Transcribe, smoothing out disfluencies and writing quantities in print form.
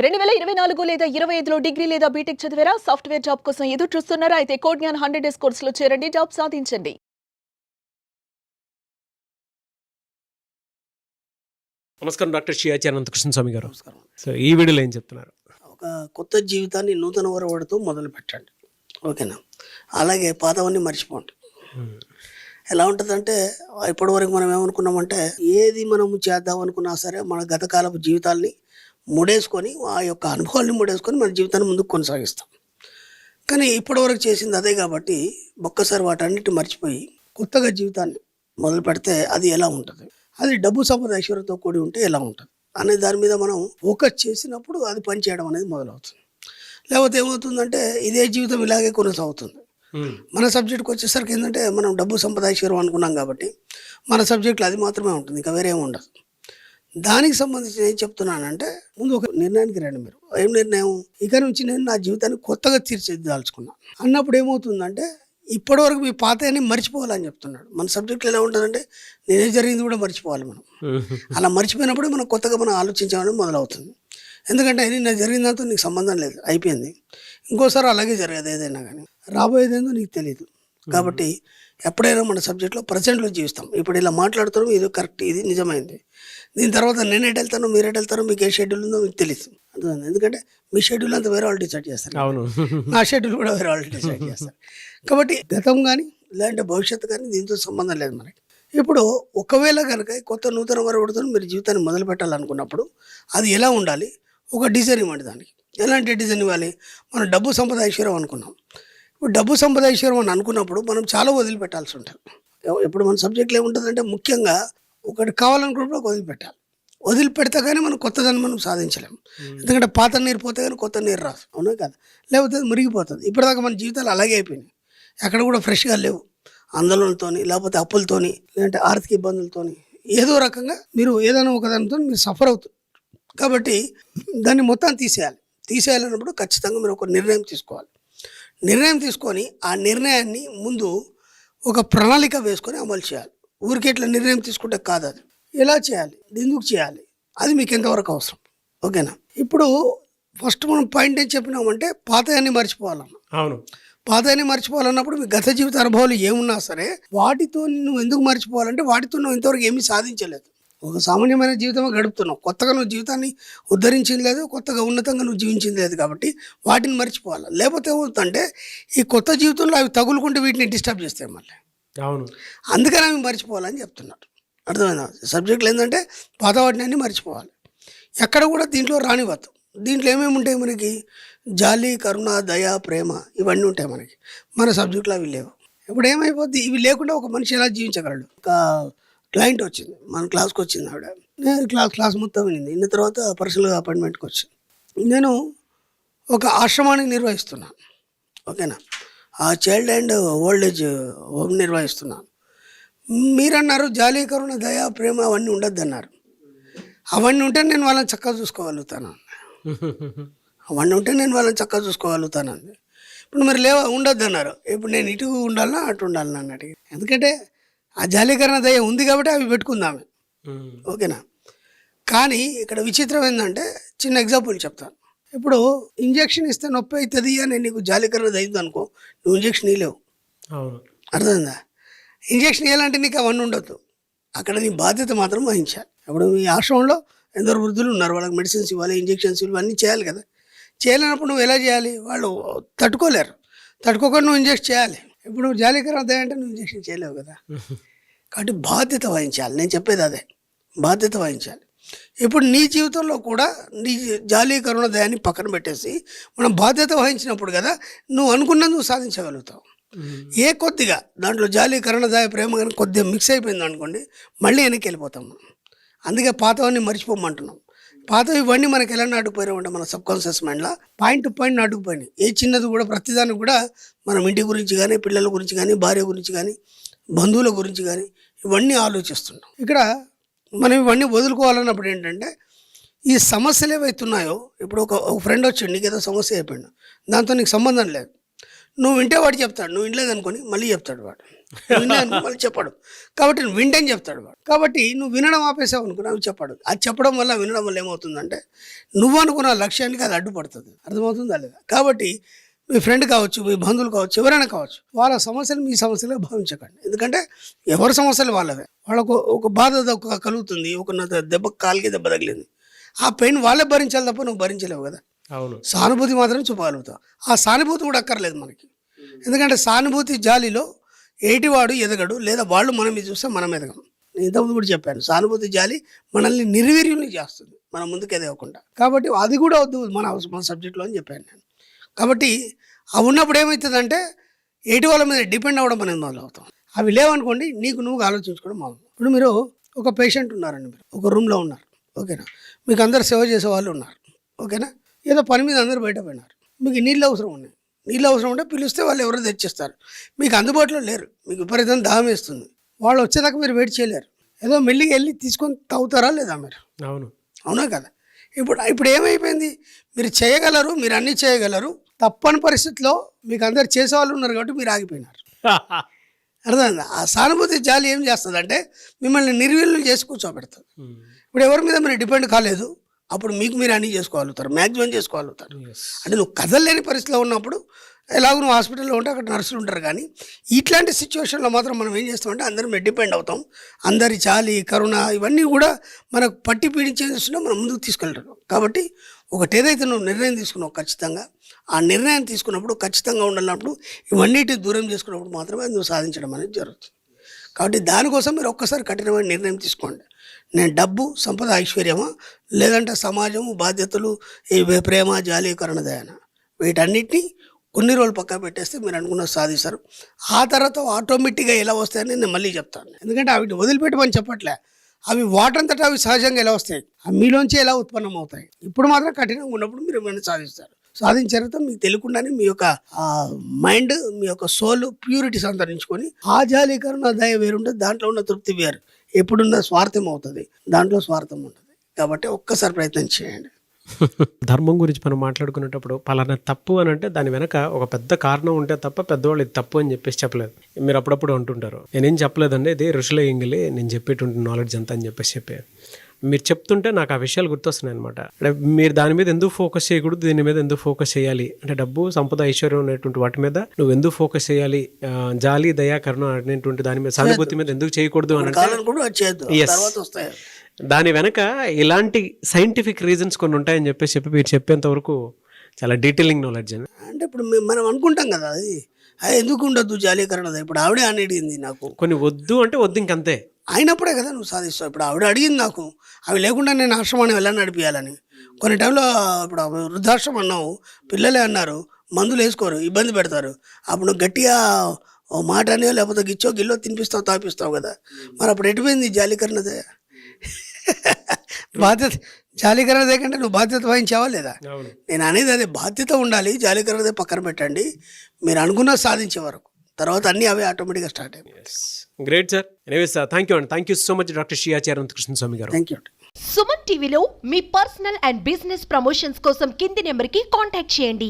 2024 లేదా 25లో డిగ్రీ లేదా బీటెక్ చదివారా? సాఫ్ట్‌వేర్ జాబ్ కోసం ఎదురు చూస్తున్నారా? అయితే కోడ్ జ్ఞాన్ 100 డేస్ కోర్సులో చేరండి, జాబ్ సాధించండి. నమస్కారం డాక్టర్ షియాచి అనంతకృష్ణ స్వామి గారు. నమస్కారం. సో ఈ వీడియోలో ఏం చెప్తున్నారు? ఒక కొత్త జీవితాన్ని నూతన ఒరవడితో మొదలు పెట్టండి. ఓకేనా? అలాగే పాతవన్నీ మర్చిపోండి. ఎలా ఉంటుందంటే ఇప్పటివరకు మనం ఏమనుకున్నామంటే ఏది మనము చేద్దాం అనుకున్నా సరే మన గతకాలపు జీవితాల్ని ముడేసుకొని ఆ యొక్క అనుభవాల్ని ముడేసుకొని మన జీవితాన్ని ముందుకు కొనసాగిస్తాం. కానీ ఇప్పటివరకు చేసింది అదే కాబట్టి ఒక్కసారి వాటన్నిటి మర్చిపోయి కొత్తగా జీవితాన్ని మొదలు పెడితే అది ఎలా ఉంటుంది, అది డబ్బు సంపద ఐశ్వర్యంతో కూడి ఉంటే ఎలా ఉంటుంది అనే దాని మీద మనం ఫోకస్ చేసినప్పుడు అది పనిచేయడం అనేది మొదలవుతుంది. లేకపోతే ఏమవుతుందంటే ఇదే జీవితం ఇలాగే కొనసాగుతుంది. మన సబ్జెక్ట్కి వచ్చేసరికి ఏంటంటే మనం డబ్బు సంపద ఐశ్వర్యం అనుకున్నాం కాబట్టి మన సబ్జెక్టులో అది మాత్రమే ఉంటుంది, ఇంకా వేరే ఏమి ఉండదు. దానికి సంబంధించి ఏం చెప్తున్నానంటే ముందు ఒక నిర్ణయానికి రండి. మీరు ఏం నిర్ణయం? ఇక నుంచి నేను నా జీవితాన్ని కొత్తగా తీర్చిదిద్దాల్చుకున్నాను అన్నప్పుడు ఏమవుతుందంటే ఇప్పటివరకు మీ పాత అన్ని మర్చిపోవాలని చెప్తున్నాడు. మన సబ్జెక్టులో ఎలా ఉంటుందంటే నేనే జరిగింది కూడా మర్చిపోవాలి మనం. అలా మర్చిపోయినప్పుడు మనం కొత్తగా మనం ఆలోచించామని మొదలవుతుంది. ఎందుకంటే నిన్న జరిగిందంతా నీకు సంబంధం లేదు, అయిపోయింది. ఇంకోసారి అలాగే జరగదు ఏదైనా కానీ, రాబోయేదేందో నీకు తెలియదు. కాబట్టి ఎప్పుడైనా మన సబ్జెక్ట్లో ప్రజెంట్లో జీవిస్తాం. ఇప్పుడు ఇలా మాట్లాడుతున్నాం, ఇది కరెక్ట్, ఇది నిజమైంది. దీని తర్వాత నేను ఎటు వెళ్తానో మీరు ఎటు వెళ్తారో మీకు ఏ షెడ్యూల్ ఉందో మీకు తెలియదు. అర్థమైంది? ఎందుకంటే మీ షెడ్యూల్ అంతా వేరే వాళ్ళు డిసైడ్ చేస్తారు, నా షెడ్యూల్ కూడా వేరే వాళ్ళు డిసైడ్ చేస్తారు. కాబట్టి గతం కానీ లేదంటే భవిష్యత్తు కానీ దీంతో సంబంధం లేదు మనకి. ఇప్పుడు ఒకవేళ కనుక కొత్త నూతన వరవడితో మీరు జీవితాన్ని మొదలు పెట్టాలనుకున్నప్పుడు అది ఎలా ఉండాలి? ఒక డిజైన్ ఇవ్వండి. దానికి ఎలాంటి డిజైన్ ఇవ్వాలి? మనం డబ్బు సంపద ఐశ్వర్యం అనుకున్నాం. ఇప్పుడు డబ్బు సంపద ఐశ్వర్యం అని అనుకున్నప్పుడు మనం చాలా వదిలిపెట్టాల్సి ఉంటుంది. ఇప్పుడు మన సబ్జెక్ట్లో ఏముంటుందంటే ముఖ్యంగా ఒకటి కావాలనుకున్నప్పుడు వదిలిపెట్టాలి. వదిలిపెడితే కానీ మనం కొత్తదాన్ని మనం సాధించలేము. ఎందుకంటే పాత నీరు పోతే కానీ కొత్త నీరు రాదు, అవునా కదా? లేకపోతే అది మురిగిపోతుంది. ఇప్పటిదాకా మన జీవితాలు అలాగే అయిపోయినాయి, ఎక్కడ కూడా ఫ్రెష్గా లేవు. ఆందోళనతోని లేకపోతే అప్పులతోని లేదంటే ఆర్థిక ఇబ్బందులతోని ఏదో రకంగా మీరు ఏదైనా ఒకదానితో మీరు సఫర్ అవుతుంది. కాబట్టి దాన్ని మొత్తం తీసేయాలన్నప్పుడు ఖచ్చితంగా మీరు ఒక నిర్ణయం తీసుకోవాలి. నిర్ణయం తీసుకొని ఆ నిర్ణయాన్ని ముందు ఒక ప్రణాళిక వేసుకొని అమలు చేయాలి. ఊరికే ఇట్లా నిర్ణయం తీసుకుంటే కాదు. అది ఎలా చేయాలి, ఎందుకు చేయాలి, అది మీకు ఎంతవరకు అవసరం. ఓకేనా? ఇప్పుడు ఫస్ట్ మనం పాయింట్ ఏం చెప్పినామంటే పాతయాన్ని మర్చిపోవాలన్న. అవును, పాతయాన్ని మర్చిపోవాలన్నప్పుడు మీ గత జీవిత అనుభవాలు ఏమున్నా సరే వాటితో నువ్వు ఎందుకు మర్చిపోవాలంటే వాటితో నువ్వు ఇంతవరకు ఏమీ సాధించలేదు. ఒక సామాన్యమైన జీవితమే గడుపుతున్నావు. కొత్తగా నువ్వు జీవితాన్ని ఉద్ధరించింది లేదు, కొత్తగా ఉన్నతంగా నువ్వు జీవించింది లేదు. కాబట్టి వాటిని మర్చిపోవాలి. లేకపోతే ఏమవుతుందంటే ఈ కొత్త జీవితంలో అవి తగులుకుంటే వీటిని డిస్టర్బ్ చేస్తాయి మళ్ళీ. అవును, అందుకని అవి మర్చిపోవాలని చెప్తున్నారు. అర్థమైందా? సబ్జెక్టులు ఏంటంటే పాత వాటిని అన్నీ మర్చిపోవాలి. ఎక్కడ కూడా దీంట్లో రానివ్వద్దు. దీంట్లో ఏమేమి ఉంటాయి మనకి? జాలి, కరుణ, దయ, ప్రేమ, ఇవన్నీ ఉంటాయి మనకి. మన సబ్జెక్టులో అవి లేవు. ఇప్పుడు ఏమైపోద్ది? ఇవి లేకుండా ఒక మనిషి ఎలా జీవించగలడు? ఒక క్లయింట్ వచ్చింది, మన క్లాస్కి వచ్చింది. ఆవిడ నేను క్లాస్ మొత్తం వినింది. విన్న తర్వాత పర్సనల్గా అపాయింట్మెంట్కి వచ్చింది. నేను ఒక ఆశ్రమాన్ని నిర్వహిస్తున్నాను. ఓకేనా? ఆ child and old age home నిర్వహిస్తున్నాను. మీరన్నారు జాలి, కరుణ, దయ, ప్రేమ అవన్నీ ఉండద్దు అన్నారు. అవన్నీ ఉంటే నేను వాళ్ళని చక్కగా చూసుకోగలుగుతాను. అవన్నీ ఉంటే నేను వాళ్ళని చక్కగా చూసుకోగలుగుతాను. ఇప్పుడు మరి ఉండొద్దు అన్నారు. ఇప్పుడు నేను ఇటు ఉండాలన్నా అటు ఉండాలన్నా అన్నట్టు. ఎందుకంటే ఆ జాలీకరణ దయ ఉంది కాబట్టి అవి పెట్టుకుందామే. ఓకేనా? కానీ ఇక్కడ విచిత్రం ఏంటంటే చిన్న ఎగ్జాంపుల్ చెప్తాను. ఇప్పుడు ఇంజక్షన్ ఇస్తే నొప్పి అవుతుంది అని నీకు జాలీకరణ దయ్యింది అనుకో, నువ్వు ఇంజక్షన్ ఇవ్వలేవు. అర్థమైందా? ఇంజక్షన్ ఇవ్వాలంటే నీకు అవన్నీ ఉండొద్దు. అక్కడ నీ బాధ్యత మాత్రం వహించాలి. ఇప్పుడు మీ ఆశ్రమంలో ఎందరో వృద్ధులు ఉన్నారు, వాళ్ళకి మెడిసిన్స్ ఇవ్వాలి, ఇంజక్షన్స్ ఇవ్వాలి, అన్నీ చేయాలి కదా. చేయలేనప్పుడు నువ్వు ఎలా చేయాలి? వాళ్ళు తట్టుకోలేరు. తట్టుకోకుండా నువ్వు ఇంజక్షన్ చేయాలి. ఇప్పుడు నువ్వు జాలీకరణ దయ అంటే నువ్వు ఇంజక్షన్ చేయలేవు కదా. కాబట్టి బాధ్యత వహించాలి. నేను చెప్పేది అదే, బాధ్యత వహించాలి. ఇప్పుడు నీ జీవితంలో కూడా నీ జాలి, కరుణ, దయాన్ని పక్కన పెట్టేసి మనం బాధ్యత వహించినప్పుడు కదా నువ్వు అనుకున్నది నువ్వు సాధించగలుగుతావు. ఏ కొద్దిగా దాంట్లో జాలి, కరుణ, దయ, ప్రేమ కానీ కొద్దిగా మిక్స్ అయిపోయింది అనుకోండి, మళ్ళీ వెనక్కి వెళ్ళిపోతాం మనం. అందుకే పాతవన్నీ మర్చిపోమంటున్నాం. పాతవి ఇవన్నీ మనకి ఎలా నాటుకుపోయినా ఉంటే మన సబ్కాన్షియస్ మైండ్లో పాయింట్ టు పాయింట్ నాటుకుపోయినాయి. ఏ చిన్నది కూడా ప్రతిదానికి కూడా మనం ఇంటి గురించి కానీ, పిల్లల గురించి కానీ, భార్య గురించి కానీ, బంధువుల గురించి కానీ ఇవన్నీ ఆలోచిస్తున్నాం. ఇక్కడ మనం ఇవన్నీ వదులుకోవాలన్నప్పుడు ఏంటంటే ఈ సమస్యలు ఏవైతున్నాయో, ఇప్పుడు ఒక ఫ్రెండ్ వచ్చాడు, నీకు ఏదో సమస్య అయిపోయాడు, దాంతో నీకు సంబంధం లేదు, నువ్వు వింటే వాడు చెప్తాడు, నువ్వు వినలేదు అనుకొని మళ్ళీ చెప్తాడు వాడు. విన్నాను మళ్ళీ చెప్పాడు. కాబట్టి నువ్వు వింటని చెప్తాడు వాడు. కాబట్టి నువ్వు వినడం ఆపేసావు అనుకున్నావు చెప్పాడు. అది చెప్పడం వల్ల వినడం వల్ల ఏమవుతుందంటే నువ్వు అనుకున్న లక్ష్యానికి అది అడ్డుపడుతుంది. అర్థమవుతుందా లేదా? కాబట్టి మీ ఫ్రెండ్ కావచ్చు, మీ బంధువులు కావచ్చు, ఎవరైనా కావచ్చు, వాళ్ళ సమస్యలు మీ సమస్యలుగా భావించకండి. ఎందుకంటే ఎవరి సమస్యలు వాళ్ళవే. వాళ్ళకు ఒక బాధ కలుగుతుంది, ఒక దెబ్బ కాలికి దెబ్బ తగిలింది, ఆ పెయిన్ వాళ్ళే భరించాలి తప్ప నువ్వు భరించలేవు కదా. అవును. సానుభూతి మాత్రం చూపగలుగుతావు. ఆ సానుభూతి కూడా అక్కర్లేదు మనకి. ఎందుకంటే సానుభూతి జాలిలో ఏటివాడు ఎదగడు, లేదా వాళ్ళు మనం మీద చూస్తే మనం ఎదగం. నేను ఇంతకుముందు కూడా చెప్పాను, సానుభూతి జాలి మనల్ని నిర్వీర్యుల్ని చేస్తుంది, మనం ముందుకు ఎదగకుండా. కాబట్టి అది కూడా వద్దు మన సబ్జెక్ట్లో అని చెప్పాను నేను. కాబట్టి అవి ఉన్నప్పుడు ఏమవుతుందంటే ఏటి వాళ్ళ మీద డిపెండ్ అవ్వడం అనేది మొదలవుతాం. అవి లేవనుకోండి, నీకు నువ్వు ఆలోచించుకోవడం మొదలు. ఇప్పుడు మీరు ఒక పేషెంట్ ఉన్నారండి, మీరు ఒక రూమ్లో ఉన్నారు, ఓకేనా, మీకు అందరు సేవ చేసే వాళ్ళు ఉన్నారు, ఓకేనా, ఏదో పని మీద అందరూ బయట పోయినారు, మీకు నీళ్ళు అవసరం ఉన్నాయి, నీళ్ళు అవసరం ఉంటే పిలిస్తే వాళ్ళు ఎవరో తెచ్చిస్తారు, మీకు అందుబాటులో లేరు, మీకు విపరీతం దాహం వేస్తుంది, వాళ్ళు వచ్చేదాకా మీరు వెయిట్ చేయలేరు, ఏదో మెల్లిగా వెళ్ళి తీసుకొని తాగుతారా లేదా మీరు? అవును. అవునా కదా? ఇప్పుడు ఏమైపోయింది, మీరు చేయగలరు, మీరు అన్నీ చేయగలరు, తప్పని పరిస్థితిలో మీకు అందరు చేసేవాళ్ళు ఉన్నారు కాబట్టి మీరు ఆగిపోయినారు. అర్థమైందా? ఆ సానుభూతి జాలి ఏం చేస్తుంది అంటే మిమ్మల్ని నిర్వీర్యం చేసి కూర్చోబెడుతుంది. ఇప్పుడు ఎవరి మీద మీరు డిపెండ్ కాలేదు, అప్పుడు మీకు మీరు అన్నీ చేసుకోగలుగుతారు, మ్యాక్సిమం చేసుకోగలుగుతారు. అంటే నువ్వు కదలలేని పరిస్థితిలో ఉన్నప్పుడు ఎలాగో నువ్వు హాస్పిటల్లో ఉంటే అక్కడ నర్సులు ఉంటారు. కానీ ఇట్లాంటి సిచ్యువేషన్లో మాత్రం మనం ఏం చేస్తామంటే అందరి మీద డిపెండ్ అవుతాం. అందరి చాలి, కరుణ ఇవన్నీ కూడా మనకు పట్టి పీడించేస్తున్నా మనం ముందుకు తీసుకెళ్తాం. కాబట్టి ఒకటి ఏదైతే నువ్వు నిర్ణయం తీసుకున్నావు ఖచ్చితంగా, ఆ నిర్ణయం తీసుకున్నప్పుడు ఖచ్చితంగా ఉండాలన్నప్పుడు ఇవన్నిటి దూరం చేసుకున్నప్పుడు మాత్రమే నువ్వు సాధించడం అనేది జరుగుతుంది. కాబట్టి దానికోసం మీరు ఒక్కసారి కఠినమైన నిర్ణయం తీసుకోండి. నేను డబ్బు, సంపద, ఐశ్వర్యమా, లేదంటే సమాజము, బాధ్యతలు, ఈ ప్రేమ, జాలి, కరుణ, దయన, వీటన్నిటినీ కొన్ని రోజులు పక్క పెట్టేస్తే మీరు అనుకున్న సాధిస్తారు. ఆ తర్వాత ఆటోమేటిక్గా ఎలా వస్తాయని నేను మళ్ళీ చెప్తాను. ఎందుకంటే అవి వదిలిపెట్టమని చెప్పట్లే, అవి వాటంతటా అవి సహజంగా ఎలా వస్తాయి, అవి మీలోంచి ఎలా ఉత్పన్నం అవుతాయి. ఇప్పుడు మాత్రం కఠినంగా ఉన్నప్పుడు మీరు ఏమైనా సాధిస్తారు. సాధించిన తర్వాత మీకు తెలియకుండానే మీ యొక్క మైండ్, మీ యొక్క సోల్ ప్యూరిటీ సంతరించుకొని ఆ జాలి, కరుణ, దయ వేరుంటుంది, దాంట్లో ఉన్న తృప్తి వేరు. ఎప్పుడున్న స్వార్థం అవుతుంది, దాంట్లో స్వార్థం ఉంటుంది. కాబట్టి ఒక్కసారి ప్రయత్నం చేయండి. ధర్మం గురించి మనం మాట్లాడుకునేటప్పుడు పలానా తప్పు అని అంటే దాని వెనక ఒక పెద్ద కారణం ఉంటే తప్ప పెద్దవాళ్ళు ఇది తప్పు అని చెప్పేసి చెప్పలేదు. మీరు అప్పుడప్పుడు అంటుంటారు, నేనేం చెప్పలేదండి, ఇది ఋషుల ఎంగిలి, నేను చెప్పేటువంటి నాలెడ్జ్ అంతా అని చెప్పేసి మీరు చెప్తుంటే నాకు ఆ విషయాలు గుర్తొస్తున్నాయి అనమాట. అంటే మీరు దాని మీద ఎందుకు ఫోకస్ చేయకూడదు, దీని మీద ఎందుకు ఫోకస్ చేయాలి అంటే డబ్బు, సంపద, ఐశ్వర్యం అనేటువంటి వాటి మీద నువ్వు ఎందుకు ఫోకస్ చేయాలి, జాలి, దయా, కరుణ అనేటువంటి దాని మీద, సానుభూతి మీద ఎందుకు చేయకూడదు అని అంటే దాని వెనక ఇలాంటి సైంటిఫిక్ రీజన్స్ కొన్ని ఉంటాయని చెప్పేసి మీరు చెప్పేంత వరకు చాలా డీటెయిలింగ్ నాలెడ్జ్ అని. అంటే ఇప్పుడు మనం అనుకుంటాం కదా, అది ఎందుకు ఉండొద్దు జాలి, కరుణ. ఇప్పుడు ఆవిడే అని అడిగింది నాకు, కొన్ని వద్దు అంటే వద్దు, ఇంకంతే అయినప్పుడే కదా నువ్వు సాధిస్తావు. ఇప్పుడు ఆవిడ అడిగింది నాకు, అవి లేకుండా నేను ఆశ్రమాన్ని వెళ్ళని నడిపించాలని. కొన్ని టైంలో ఇప్పుడు వృద్ధాశ్రమం అన్నావు, పిల్లలే అన్నారు, మందులు వేసుకోరు, ఇబ్బంది పెడతారు, అప్పుడు నువ్వు గట్టిగా ఓ మాట అనేో లేకపోతే గిచ్చో గిల్లో తినిపిస్తావు, తాపిస్తావు కదా. మరి అప్పుడు ఎటుపోయింది జాలికరణదే? బాధ్యత జాలికరణదే కంటే నువ్వు బాధ్యత వహించావా లేదా? నేను అనేది అదే, బాధ్యత ఉండాలి, జాలికరణదే పక్కన పెట్టండి, మీరు అనుకున్నా సాధించే వరకు. తర్వాత అన్నీ అవే ఆటోమేటిక్గా స్టార్ట్ అయిపోయి. Great sir. Anyways thank you అండి, thank you so much doctor Shri Anantakrishna Swami garu. Thank you. Suman టీవీలో మీ పర్సనల్ అండ్ బిజినెస్ ప్రమోషన్స్ కోసం కింది నెంబర్కి కాంటాక్ట్ చేయండి.